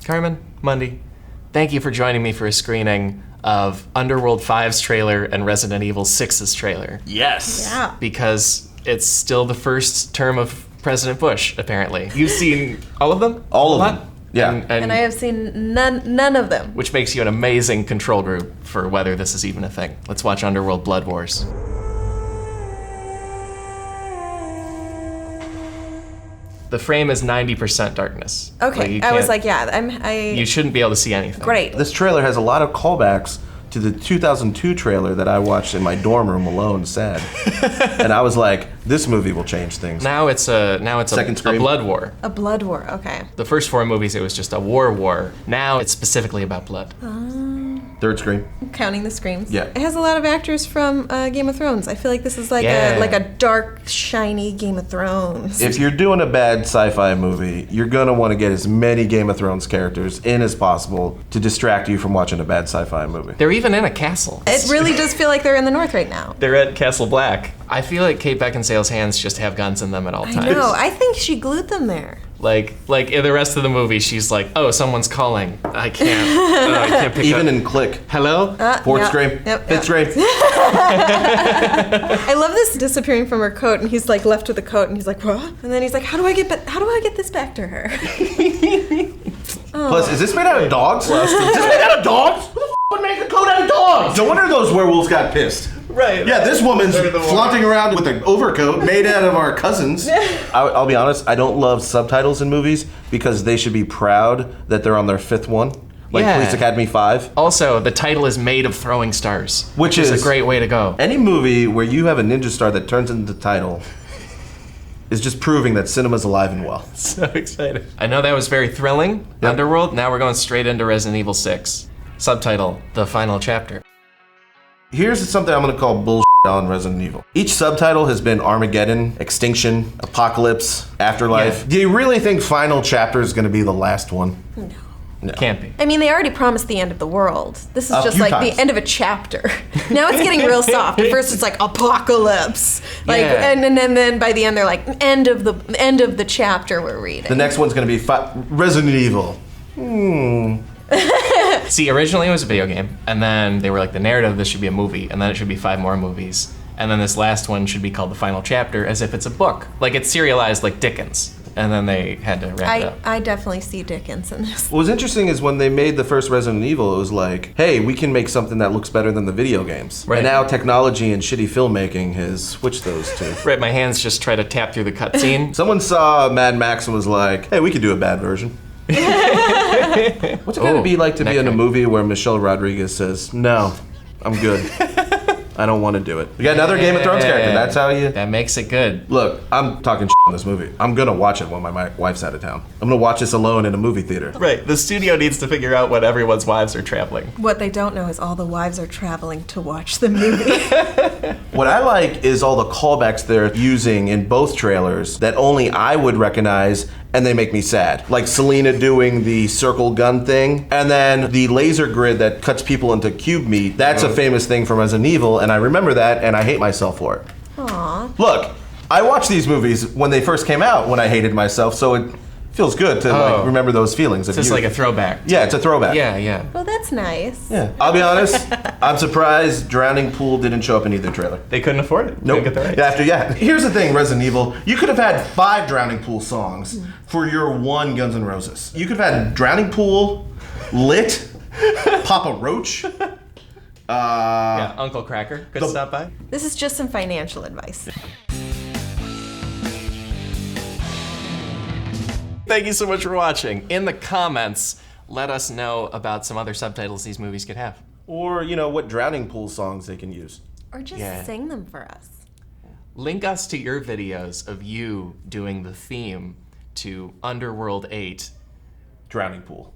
Carmen, Mundy, thank you for joining me for a screening of Underworld 5's trailer and Resident Evil 6's trailer. Yes. Yeah. Because it's still the first term of President Bush, apparently. You've seen all of them? All of them. Yeah. And I have seen none of them. Which makes you an amazing control group for whether this is even a thing. Let's watch Underworld Blood Wars. The frame is 90% darkness. Okay, you I was can't- like, yeah, You shouldn't be able to see anything. great. This trailer has a lot of callbacks to the 2002 trailer that I watched in my dorm room alone, sad. And I was like, this movie will change things. Now it's a Second Scream. blood war. A blood war, okay. The first 4 movies, it was just a war. Now it's specifically about blood. Third Scream. I'm counting the screams. Yeah. It has a lot of actors from Game of Thrones. I feel like this is like a dark, shiny Game of Thrones. If you're doing a bad sci-fi movie, you're gonna want to get as many Game of Thrones characters in as possible to distract you from watching a bad sci-fi movie. They're even in a castle. It really does feel like they're in the North right now. They're at Castle Black. I feel like Kate Beckinsale's hands just have guns in them at all times. I know. I think she glued them there. Like in the rest of the movie, she's like, "Oh, someone's calling. I can't pick Even up." in Click. Hello? Fourth Yeah. Scream. Yep, Fifth Scream. I love this disappearing from her coat, and he's like left with the coat, and he's like, what? And then he's like, how do I get this back to her? Plus, is this made out of dogs? Is this made out of dogs? Who the would make a coat out of dogs? No wonder those werewolves got pissed. Right. Yeah, this woman's flaunting around with an overcoat made out of our cousins. I'll be honest, I don't love subtitles in movies because they should be proud that they're on their 5th one. Like Yeah. Police Academy 5. Also, the title is Made of Throwing Stars, Which is is a great way to go. Any movie where you have a ninja star that turns into the title is just proving that cinema's alive and well. So excited. I know that was very thrilling. Yep. Underworld. Now we're going straight into Resident Evil 6. Subtitle: The Final Chapter. Here's something I'm gonna call bullshit on Resident Evil. Each subtitle has been Armageddon, Extinction, Apocalypse, Afterlife. Yeah. Do you really think Final Chapter is gonna be the last one? No. Can't be. I mean, they already promised the end of the world. This is A just few like times. the end of a chapter. Now it's getting real soft. At first it's like apocalypse, like, Yeah. and then by the end they're like end of the chapter we're reading. The next one's gonna be Resident Evil. See, originally it was a video game, and then they were like, the narrative of this should be a movie, and then it should be 5 more movies. And then this last one should be called The Final Chapter, as if it's a book. Like, it's serialized like Dickens. And then they had to wrap it up. I definitely see Dickens in this. What was interesting is when they made the first Resident Evil, it was like, hey, we can make something that looks better than the video games. Right. And now technology and shitty filmmaking has switched those two. Right, my hands just try to tap through the cutscene. Someone saw Mad Max and was like, hey, we could do a bad version. What's it gonna be like to be in a movie where Michelle Rodriguez says, no, I'm good. I don't want to do it. You got another Game of Thrones character. That's how you... That makes it good. Look, I'm talking shit on this movie. I'm gonna watch it when my wife's out of town. I'm gonna watch this alone in a movie theater. Right, the studio needs to figure out when everyone's wives are traveling. What they don't know is all the wives are traveling to watch the movie. What I like is all the callbacks they're using in both trailers that only I would recognize, and they make me sad. Like Selena doing the circle gun thing, and then the laser grid that cuts people into cube meat. That's a famous thing from Resident Evil, and I remember that, and I hate myself for it. Aw. Look, I watched these movies when they first came out when I hated myself, so it feels good to like remember those feelings. It's just like a throwback. Yeah, it's a throwback. Yeah. Well, that's nice. Yeah. I'll be honest, I'm surprised Drowning Pool didn't show up in either trailer. They couldn't afford it. Nope. Couldn't get the rights. Here's the thing, Resident Evil. You could have had 5 Drowning Pool songs for your one Guns N' Roses. You could have had Drowning Pool, Lit, Papa Roach. Yeah, Uncle Cracker could stop by. This is just some financial advice. Thank you so much for watching. In the comments, let us know about some other subtitles these movies could have. Or, what Drowning Pool songs they can use. Or just Yeah. sing them for us. Link us to your videos of you doing the theme to Underworld 8. Drowning Pool.